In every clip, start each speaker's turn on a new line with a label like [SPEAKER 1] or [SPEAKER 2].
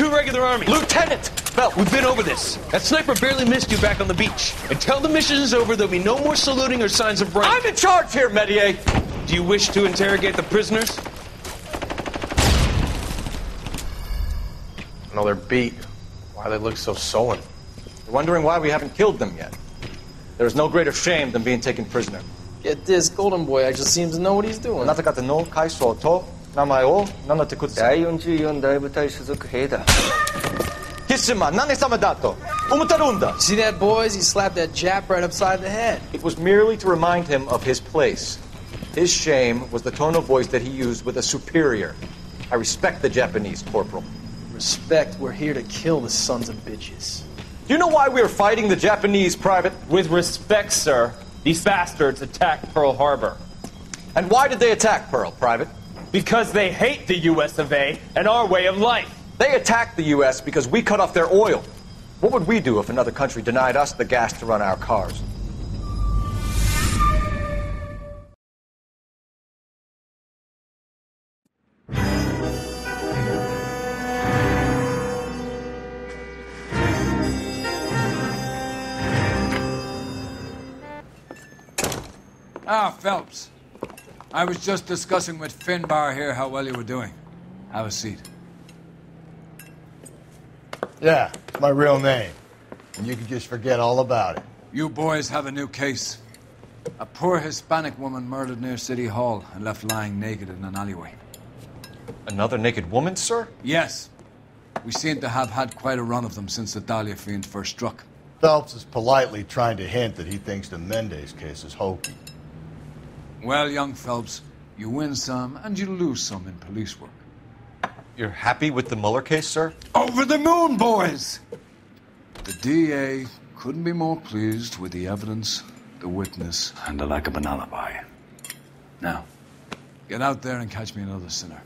[SPEAKER 1] 2 regular army.
[SPEAKER 2] Lieutenant!
[SPEAKER 1] Phelps, we've been over this. That sniper barely missed you back on the beach. Until the mission is over, there'll be no more saluting or signs of rank.
[SPEAKER 2] I'm in charge here, Medier!
[SPEAKER 1] Do you wish to interrogate the prisoners?
[SPEAKER 3] No, they're beat. Why they look so sullen?
[SPEAKER 2] You're wondering why we haven't killed them yet. There's no greater shame than being taken prisoner.
[SPEAKER 4] Get this, Golden Boy just seems to know what he's doing.
[SPEAKER 2] なた方の階層と名前を名乗ってください。
[SPEAKER 5] 第44大部隊所属兵だ。
[SPEAKER 2] キッシュマン、何様だと思ってるんだ。
[SPEAKER 4] See that, boys? He slapped that Jap right upside the head.
[SPEAKER 2] It was merely to remind him of his place. His shame was the tone of voice that he used with a superior. I respect the Japanese, Corporal.
[SPEAKER 4] Respect, we're here to kill the sons of bitches.
[SPEAKER 2] Do you know why we are fighting the Japanese, Private?
[SPEAKER 6] With respect, sir, these bastards attacked Pearl Harbor.
[SPEAKER 2] And why did they attack Pearl, Private?
[SPEAKER 6] Because they hate the US of A and our way of life.
[SPEAKER 2] They attacked the U.S. because we cut off their oil. What would we do if another country denied us the gas to run our cars?
[SPEAKER 7] Ah, Phelps. I was just discussing with Finbar here how well you were doing. Have a seat.
[SPEAKER 8] Yeah, it's my real name. And you can just forget all about it.
[SPEAKER 7] You boys have a new case. A poor Hispanic woman murdered near City Hall and left lying naked in an alleyway.
[SPEAKER 2] Another naked woman, sir?
[SPEAKER 7] Yes. We seem to have had quite a run of them since the Dahlia fiend first struck.
[SPEAKER 8] Phelps is politely trying to hint that he thinks the Mendez case is hokey.
[SPEAKER 7] Well, young Phelps, you win some and you lose some in police work.
[SPEAKER 2] You're happy with the Mueller case, sir?
[SPEAKER 7] Over the moon, boys! The DA couldn't be more pleased with the evidence, the witness, and the lack of an alibi. Now, get out there and catch me another sinner.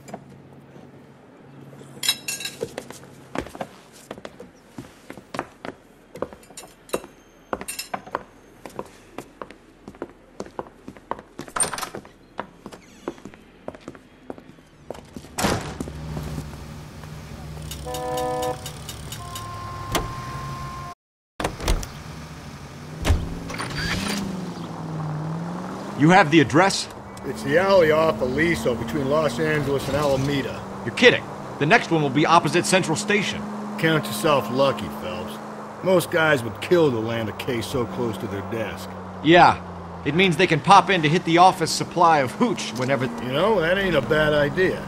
[SPEAKER 9] You have the address?
[SPEAKER 8] It's the alley off Aliso between Los Angeles and Alameda.
[SPEAKER 9] You're kidding. The next one will be opposite Central Station.
[SPEAKER 8] Count yourself lucky, Phelps. Most guys would kill to land a case so close to their desk.
[SPEAKER 9] Yeah. It means they can pop in to hit the office supply of hooch whenever...
[SPEAKER 8] You know, that ain't a bad idea.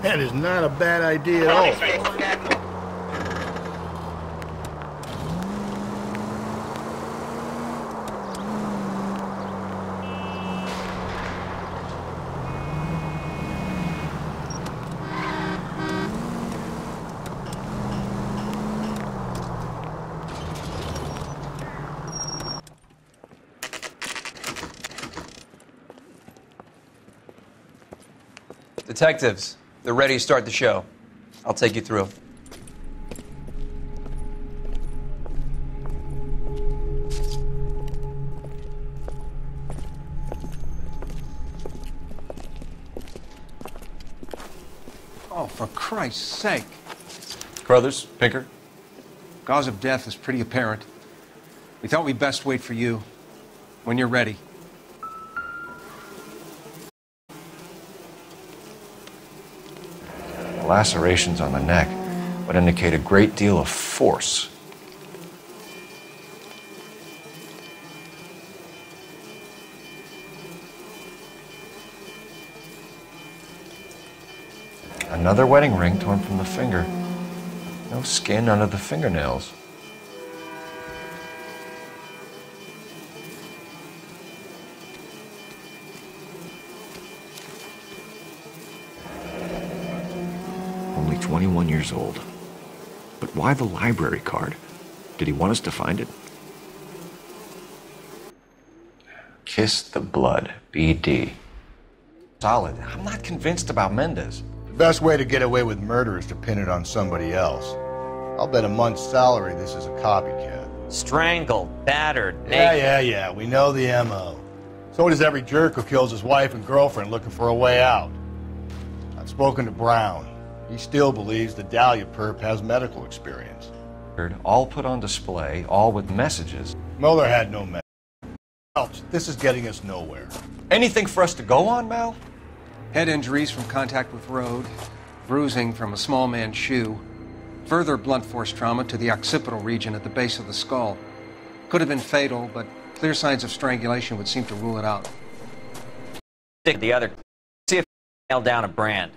[SPEAKER 8] That is not a bad idea at all, Phelps.
[SPEAKER 10] Detectives, they're ready to start the show. I'll take you through.
[SPEAKER 11] Oh, for Christ's sake.
[SPEAKER 2] Carruthers, Pinker.
[SPEAKER 11] Cause of death is pretty apparent. We thought we'd best wait for you. When you're ready.
[SPEAKER 2] Lacerations on the neck would indicate a great deal of force. Another wedding ring torn from the finger. No skin under the fingernails.
[SPEAKER 9] Only 21 years old. But why the library card? Did he want us to find it?
[SPEAKER 2] Kiss the blood, BD. Solid. I'm not convinced about Mendez.
[SPEAKER 8] The best way to get away with murder is to pin it on somebody else. I'll bet a month's salary this is a copycat.
[SPEAKER 12] Strangled, battered,
[SPEAKER 8] Yeah,
[SPEAKER 12] naked.
[SPEAKER 8] we know the M.O. So does every jerk who kills his wife and girlfriend looking for a way out. I've spoken to Brown. He still believes the Dahlia perp has medical experience.
[SPEAKER 9] All put on display, all with messages.
[SPEAKER 8] Mueller had no message. This is getting us nowhere.
[SPEAKER 2] Anything for us to go on, Mal?
[SPEAKER 11] Head injuries from contact with road, bruising from a small man's shoe, further blunt force trauma to the occipital region at the base of the skull. Could have been fatal, but clear signs of strangulation would seem to rule it out.
[SPEAKER 12] Stick the other. See if nail down a brand.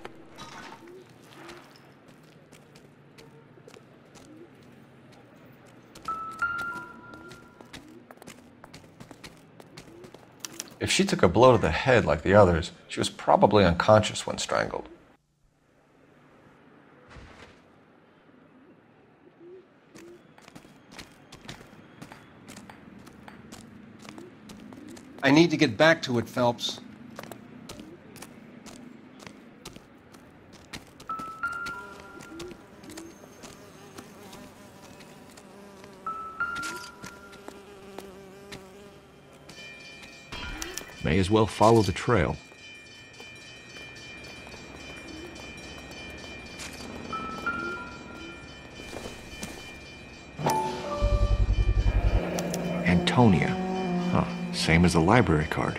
[SPEAKER 9] If she took a blow to the head like the others, she was probably unconscious when strangled.
[SPEAKER 11] I need to get back to it, Phelps.
[SPEAKER 9] May as well follow the trail. Antonia. Huh, same as the library card.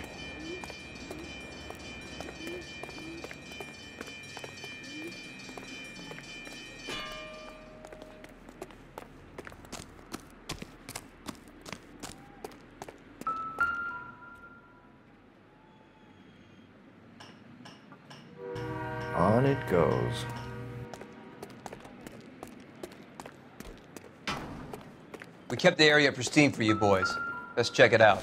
[SPEAKER 9] On it goes.
[SPEAKER 10] We kept the area pristine for you boys. Let's check it out.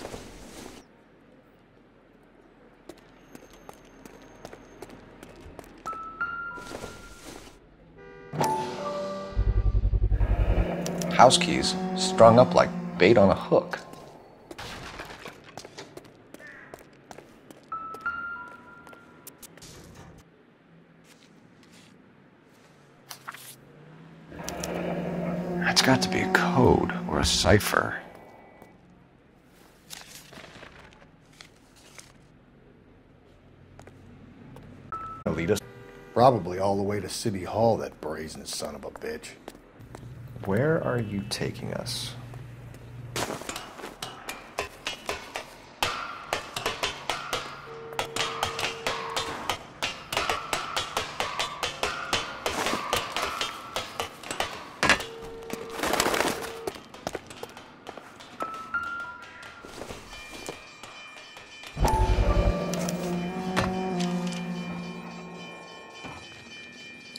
[SPEAKER 9] House keys strung up like bait on a hook. That's got to be a code or a cipher.
[SPEAKER 7] Lead us probably all the way to City Hall, that brazen son of a bitch.
[SPEAKER 9] Where are you taking us?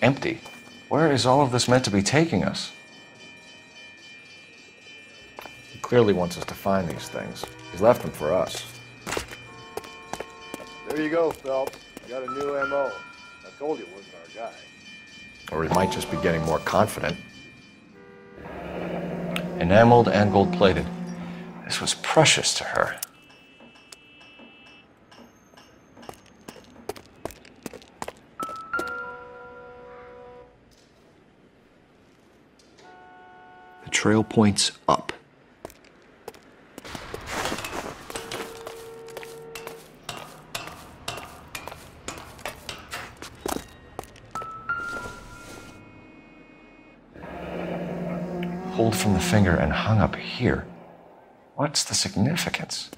[SPEAKER 9] Empty. Where is all of this meant to be taking us? He clearly wants us to find these things. He's left them for us.
[SPEAKER 7] There you go, Phelps. You got a new M.O. I told you it wasn't our guy.
[SPEAKER 9] Or he might just be getting more confident. Enameled and gold-plated. This was precious to her. The trail points up. Pulled from the finger and hung up here. What's the significance?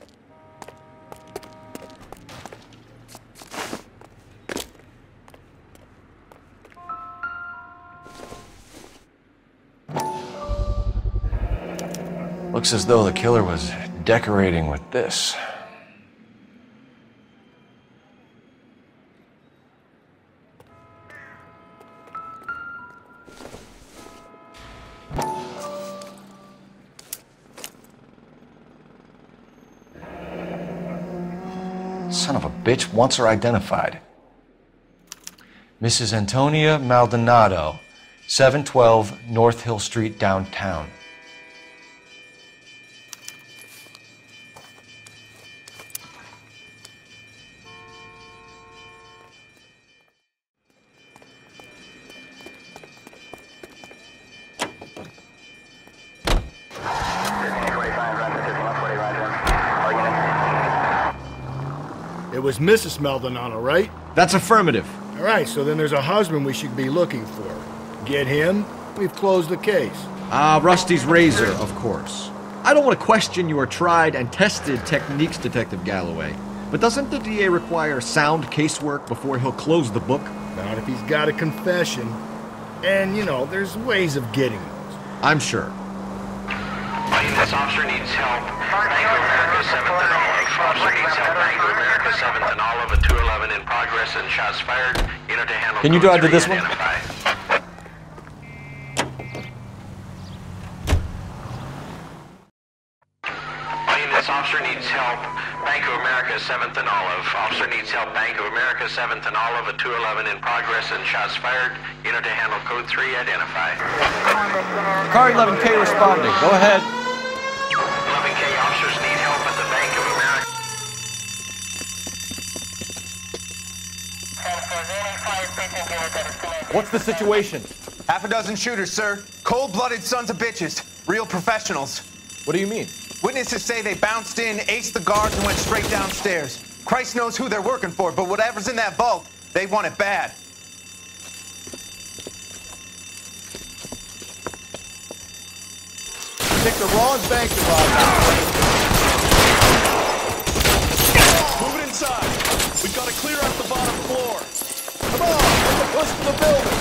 [SPEAKER 9] Looks as though the killer was decorating with this. Son of a bitch wants her identified. Mrs. Antonia Maldonado, 712 North Hill Street, downtown.
[SPEAKER 7] It was Mrs. Maldonado, right?
[SPEAKER 9] That's affirmative.
[SPEAKER 7] All
[SPEAKER 13] Right, so then there's a husband we should be looking for. Get him, we've closed the case.
[SPEAKER 9] Rusty's razor, of course. I don't want to question your tried and tested techniques, Detective Galloway. But doesn't the DA require sound casework before he'll close the book?
[SPEAKER 13] Not if he's got a confession. And, you know, there's ways of getting those.
[SPEAKER 9] I'm sure.
[SPEAKER 14] This officer needs help. Bank of America 7th and Olive. Officer needs help. Bank of America 7th and Olive at 211 in progress and shots fired. Unit to handle.
[SPEAKER 2] Can you drive to this one?
[SPEAKER 14] This officer needs help. Bank of America 7th and Olive. Officer needs help. Bank of America 7th and Olive at 211 in progress and shots fired. Unit to handle code 3 identify.
[SPEAKER 2] Car 11K responding. Go ahead.
[SPEAKER 14] 11K officers need help at the Bank of America.
[SPEAKER 2] What's the situation?
[SPEAKER 15] Half a dozen shooters, sir. Cold-blooded sons of bitches. Real professionals.
[SPEAKER 2] What do you mean?
[SPEAKER 15] Witnesses say they bounced in, aced the guards, and went straight downstairs. Christ knows who they're working for, but whatever's in that vault, they want it bad.
[SPEAKER 8] Pick the wrong bank to rob.
[SPEAKER 1] Move it inside. We've got to clear out the bottom floor.
[SPEAKER 8] Come on, make a push to the building.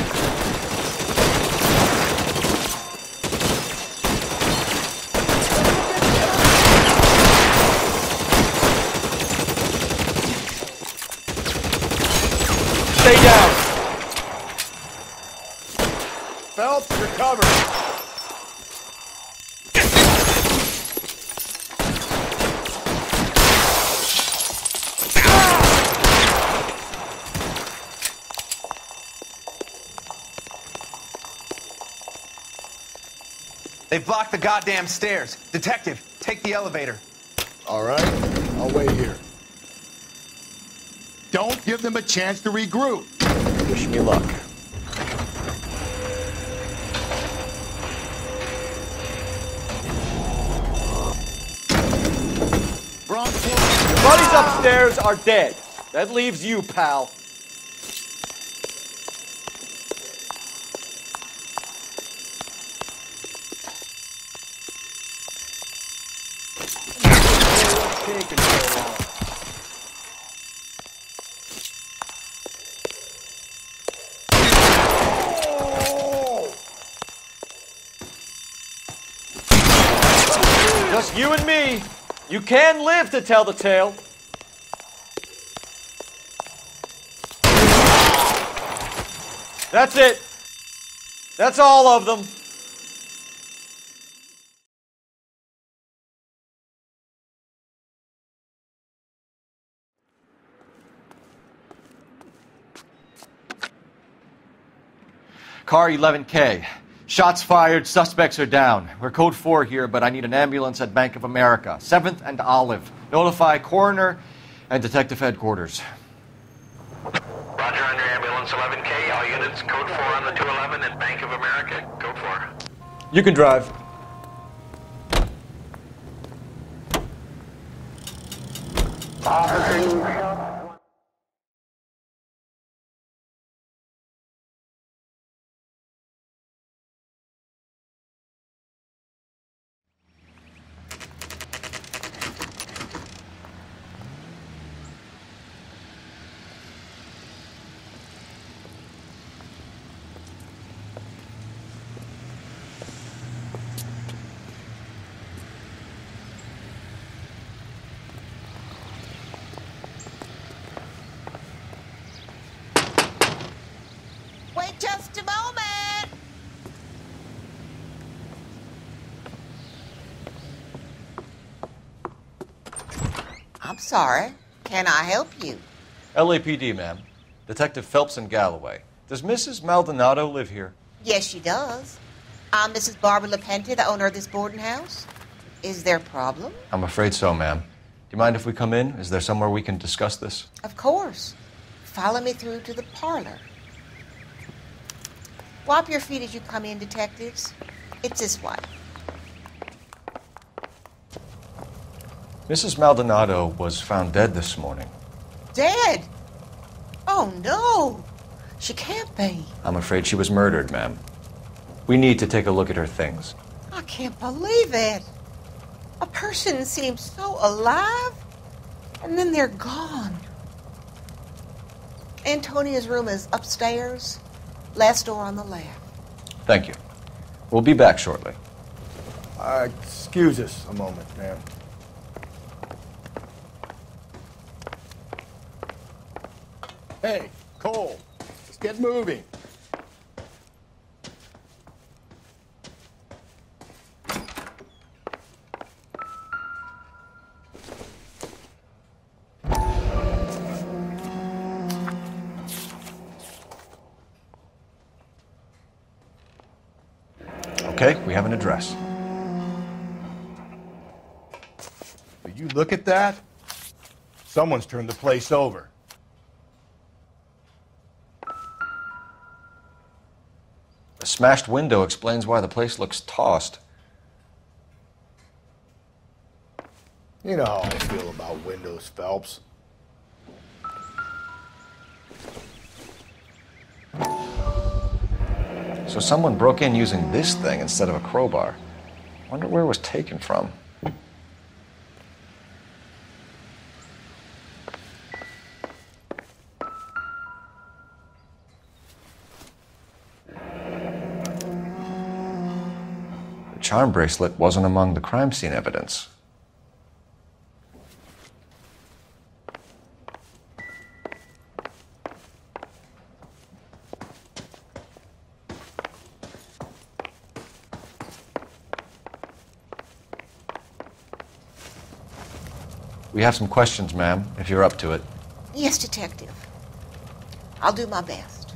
[SPEAKER 2] Stay down.
[SPEAKER 8] Phelps, you're covered.
[SPEAKER 15] They've blocked the goddamn stairs. Detective, take the elevator.
[SPEAKER 8] All right, I'll wait here. Don't give them a chance to regroup.
[SPEAKER 2] Wish me luck.
[SPEAKER 8] Your
[SPEAKER 2] buddies upstairs are dead. That leaves you, pal. Just you and me. You can live to tell the tale. That's it. That's all of them. Car 11K. Shots fired, suspects are down. We're code 4 here, but I need an ambulance at Bank of America. 7th and Olive. Notify coroner and detective headquarters.
[SPEAKER 14] Roger, on your ambulance 11K. All units, code 4 on the 211 at Bank of America. Code 4.
[SPEAKER 2] You can drive.
[SPEAKER 16] Wait just a moment. I'm sorry. Can I help you?
[SPEAKER 2] LAPD, ma'am. Detective Phelps and Galloway. Does Mrs. Maldonado live here?
[SPEAKER 16] Yes, she does. I'm Mrs. Barbara LaPenta, the owner of this boarding house. Is there a problem?
[SPEAKER 2] I'm afraid so, ma'am. Do you mind if we come in? Is there somewhere we can discuss this?
[SPEAKER 16] Of course. Follow me through to the parlor. Wipe your feet as you come in, detectives. It's this way.
[SPEAKER 2] Mrs. Maldonado was found dead this morning.
[SPEAKER 16] Dead? Oh, no. She can't be.
[SPEAKER 2] I'm afraid she was murdered, ma'am. We need to take a look at her things.
[SPEAKER 16] I can't believe it. A person seems so alive, and then they're gone. Antonia's room is upstairs, last door on the left.
[SPEAKER 2] Thank you. We'll be back shortly.
[SPEAKER 4] Excuse us a moment, ma'am. Hey, Cole, let's get moving.
[SPEAKER 2] Okay, we have an address.
[SPEAKER 8] Will you look at that? Someone's turned the place over.
[SPEAKER 2] A smashed window explains why the place looks tossed.
[SPEAKER 8] You know how I feel about windows, Phelps.
[SPEAKER 2] So someone broke in using this thing instead of a crowbar. Wonder where it was taken from. The charm bracelet wasn't among the crime scene evidence. We have some questions, ma'am, if you're up to it.
[SPEAKER 16] Yes, Detective. I'll do my best.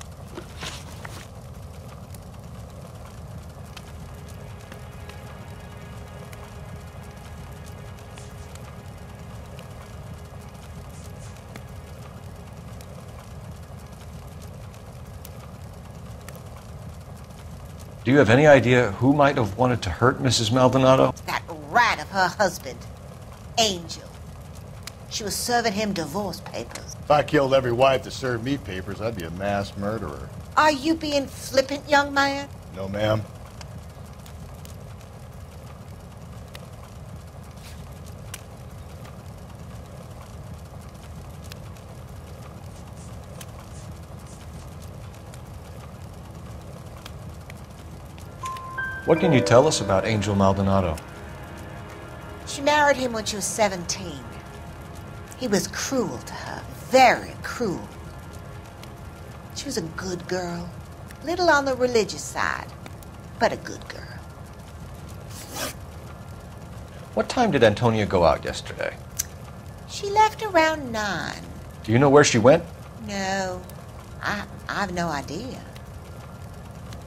[SPEAKER 2] Do you have any idea who might have wanted to hurt Mrs. Maldonado?
[SPEAKER 16] That rat of her husband, Angel. She was serving him divorce papers.
[SPEAKER 8] If I killed every wife to serve me papers, I'd be a mass murderer.
[SPEAKER 16] Are you being flippant, young man?
[SPEAKER 8] No, ma'am.
[SPEAKER 2] What can you tell us about Angel Maldonado?
[SPEAKER 16] She married him when she was 17. He was cruel to her, very cruel. She was a good girl, little on the religious side, but a good girl.
[SPEAKER 2] What time did Antonia go out yesterday?
[SPEAKER 16] She left around 9.
[SPEAKER 2] Do you know where she went?
[SPEAKER 16] No, I have no idea.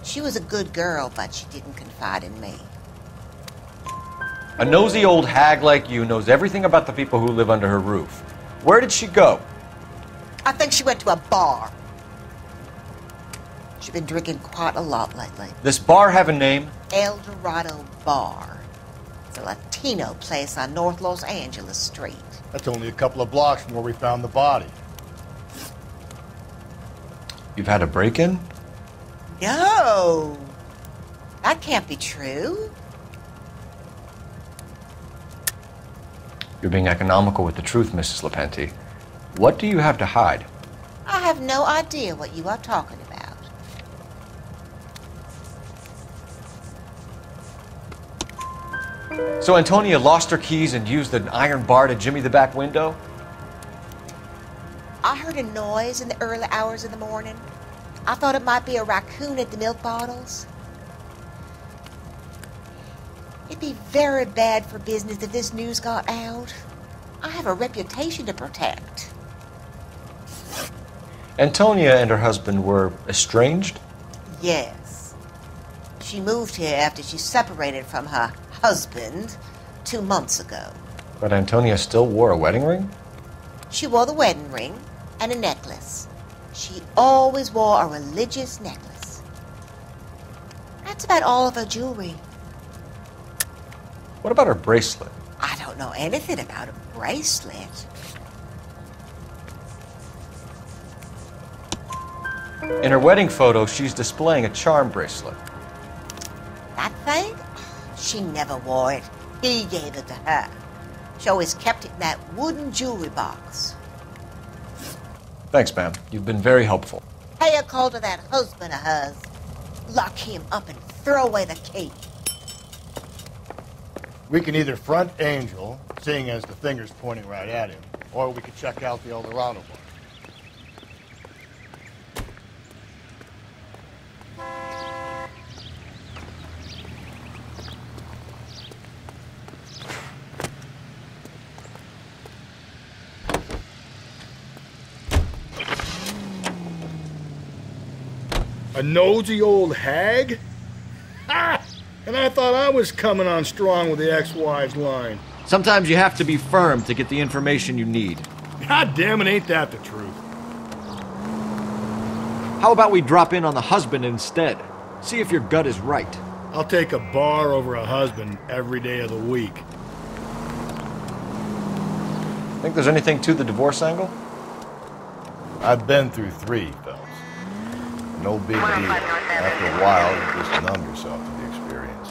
[SPEAKER 16] She was a good girl, but she didn't confide in me.
[SPEAKER 2] A nosy old hag like you knows everything about the people who live under her roof. Where did she go?
[SPEAKER 16] I think she went to a bar. She's been drinking quite a lot lately.
[SPEAKER 2] This bar have a name?
[SPEAKER 16] El Dorado Bar. It's a Latino place on North Los Angeles Street.
[SPEAKER 8] That's only a couple of blocks from where we found the body.
[SPEAKER 2] You've had a break-in?
[SPEAKER 16] No. That can't be true.
[SPEAKER 2] You're being economical with the truth, Mrs. Lepenti. What do you have to hide?
[SPEAKER 16] I have no idea what you are talking about.
[SPEAKER 2] So Antonia lost her keys and used an iron bar to jimmy the back window?
[SPEAKER 16] I heard a noise in the early hours of the morning. I thought it might be a raccoon at the milk bottles. It'd be very bad for business if this news got out. I have a reputation to protect.
[SPEAKER 2] Antonia and her husband were estranged?
[SPEAKER 16] Yes. She moved here after she separated from her husband 2 months ago.
[SPEAKER 2] But Antonia still wore a wedding ring?
[SPEAKER 16] She wore the wedding ring and a necklace. She always wore a religious necklace. That's about all of her jewelry.
[SPEAKER 2] What about her bracelet?
[SPEAKER 16] I don't know anything about a bracelet.
[SPEAKER 2] In her wedding photo, she's displaying a charm bracelet.
[SPEAKER 16] That thing? She never wore it. He gave it to her. She always kept it in that wooden jewelry box.
[SPEAKER 2] Thanks, ma'am. You've been very helpful.
[SPEAKER 16] Pay a call to that husband of hers. Lock him up and throw away the key.
[SPEAKER 17] We can either front Angel, seeing as the finger's pointing right at him, or we could check out the Eldorado one.
[SPEAKER 13] A nosy old hag? Ha! And I thought I was coming on strong with the ex-wives line.
[SPEAKER 9] Sometimes you have to be firm to get the information you need.
[SPEAKER 13] God damn it, ain't that the truth?
[SPEAKER 9] How about we drop in on the husband instead? See if your gut is right.
[SPEAKER 13] I'll take a bar over a husband every day of the week.
[SPEAKER 2] Think there's anything to the divorce angle?
[SPEAKER 8] I've been through 3, Phelps. No big deal. After a while, you just numb yourself to the experience.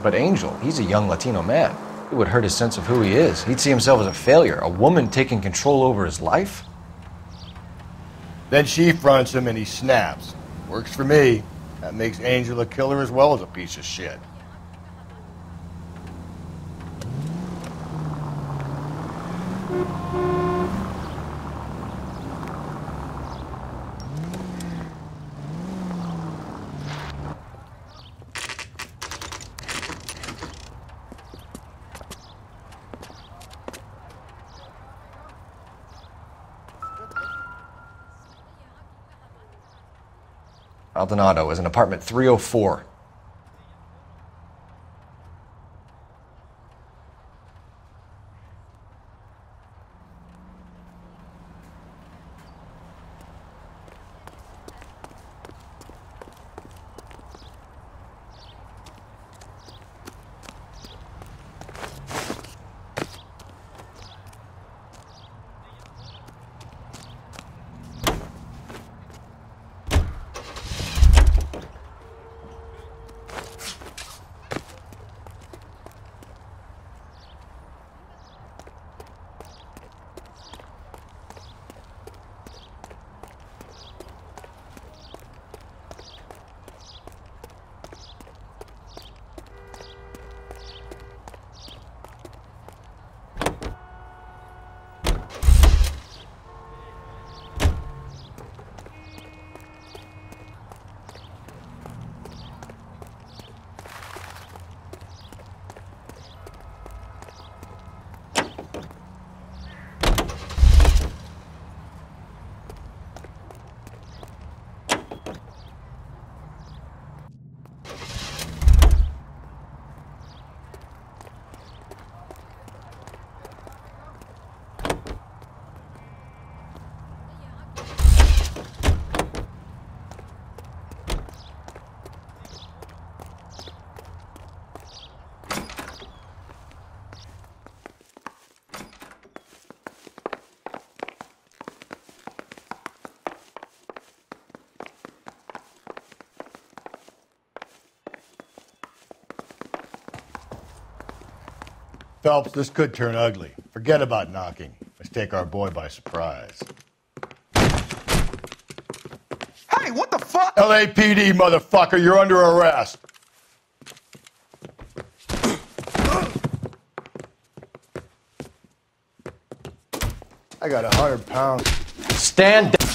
[SPEAKER 2] But Angel, he's a young Latino man. It would hurt his sense of who he is. He'd see himself as a failure. A woman taking control over his life?
[SPEAKER 8] Then she fronts him and he snaps. Works for me. That makes Angel a killer as well as a piece of shit.
[SPEAKER 2] Maldonado is in apartment 304.
[SPEAKER 8] Phelps, this could turn ugly. Forget about knocking. Let's take our boy by surprise.
[SPEAKER 15] Hey, what the fuck?
[SPEAKER 8] LAPD, motherfucker, you're under arrest. I got 100 pounds.
[SPEAKER 2] Stand down.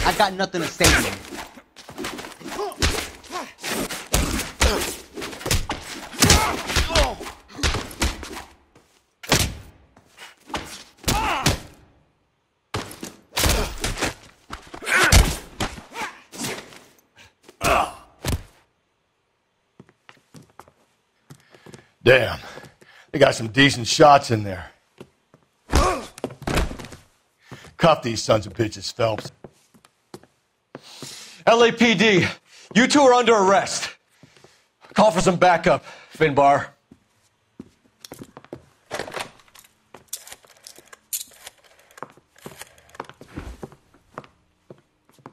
[SPEAKER 18] I got nothing to say to you.
[SPEAKER 8] Damn, they got some decent shots in there. Cuff these sons of bitches, Phelps.
[SPEAKER 2] LAPD, you two are under arrest. Call for some backup, Finbar.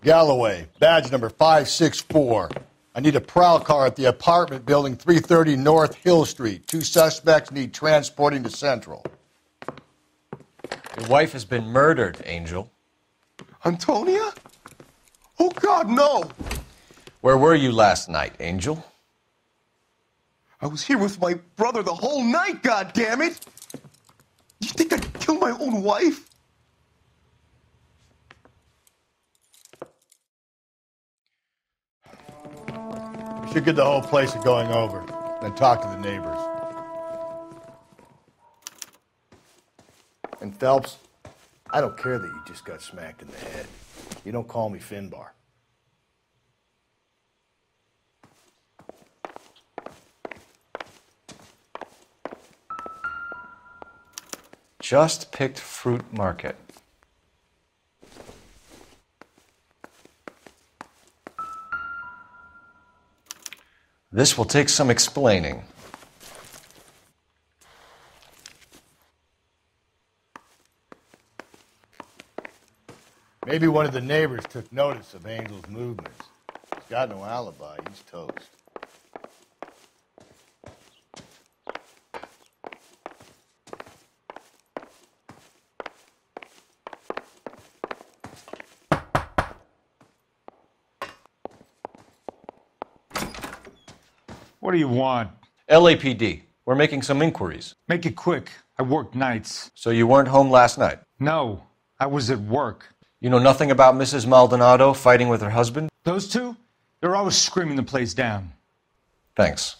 [SPEAKER 17] Galloway, badge number 564. I need a prowl car at the apartment building 330 North Hill Street. 2 suspects need transporting to Central.
[SPEAKER 2] Your wife has been murdered, Angel.
[SPEAKER 15] Antonia? Oh, God, no!
[SPEAKER 2] Where were you last night, Angel?
[SPEAKER 15] I was here with my brother the whole night, goddammit! You think I'd kill my own wife?
[SPEAKER 17] We should get the whole place going over, then talk to the neighbors. And Phelps, I don't care that you just got smacked in the head. You don't call me Finbar.
[SPEAKER 2] Just picked fruit market. This will take some explaining.
[SPEAKER 17] Maybe one of the neighbors took notice of Angel's movements. He's got no alibi. He's toast.
[SPEAKER 19] What do you want?
[SPEAKER 2] LAPD. We're making some inquiries.
[SPEAKER 19] Make it quick. I work nights.
[SPEAKER 2] So you weren't home last night?
[SPEAKER 19] No, I was at work.
[SPEAKER 2] You know nothing about Mrs. Maldonado fighting with her husband?
[SPEAKER 19] Those two? They're always screaming the place down.
[SPEAKER 2] Thanks.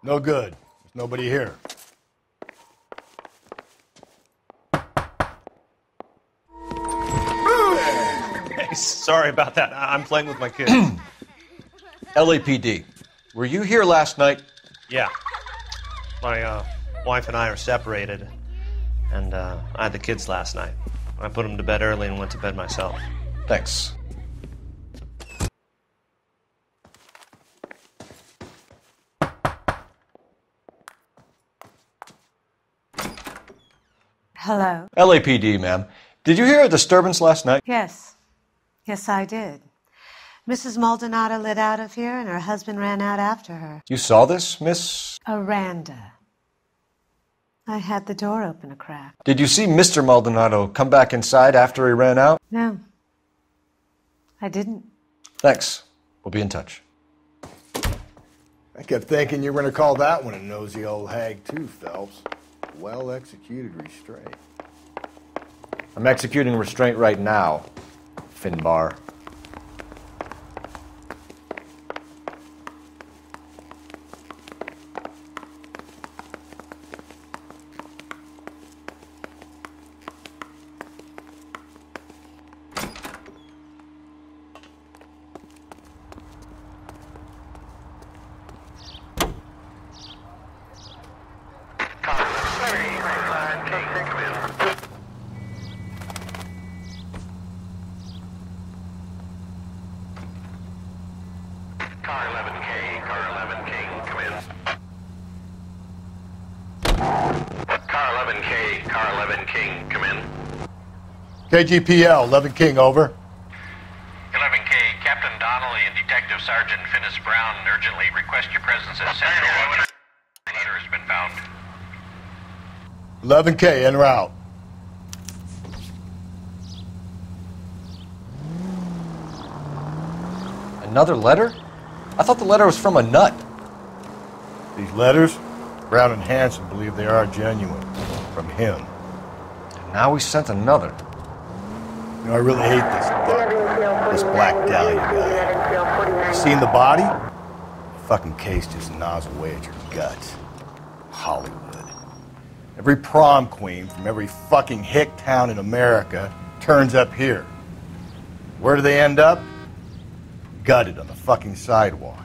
[SPEAKER 17] No good. There's nobody here.
[SPEAKER 1] Hey, sorry about that. I'm playing with my kids.
[SPEAKER 2] LAPD. Were you here last night?
[SPEAKER 1] Yeah. My wife and I are separated, and I had the kids last night. I put them to bed early and went to bed myself.
[SPEAKER 2] Thanks.
[SPEAKER 20] Hello?
[SPEAKER 2] LAPD, ma'am. Did you hear a disturbance last night?
[SPEAKER 20] Yes. Yes, I did. Mrs. Maldonado lit out of here, and her husband ran out after her.
[SPEAKER 2] You saw this, Miss?
[SPEAKER 20] Aranda. I had the door open a crack.
[SPEAKER 2] Did you see Mr. Maldonado come back inside after he ran out?
[SPEAKER 20] No. I didn't.
[SPEAKER 2] Thanks. We'll be in touch.
[SPEAKER 17] I kept thinking you were going to call that one a nosy old hag too, Phelps. Well-executed restraint.
[SPEAKER 2] I'm executing restraint right now, Finbar.
[SPEAKER 17] KGPL, 11 King, over.
[SPEAKER 14] 11K, Captain Donnelly and Detective Sergeant Finnis Brown urgently request your presence at Central. A letter has been found.
[SPEAKER 17] 11K, en route.
[SPEAKER 2] Another letter? I thought the letter was from a nut.
[SPEAKER 17] These letters, Brown and Hanson believe they are genuine. From him.
[SPEAKER 2] And now we sent another.
[SPEAKER 17] You know, I really hate this fuck. This Black Dahlia guy. You seen the body? Fucking case just gnaws away at your guts. Hollywood. Every prom queen from every fucking hick town in America turns up here. Where do they end up? Gutted on the fucking sidewalk.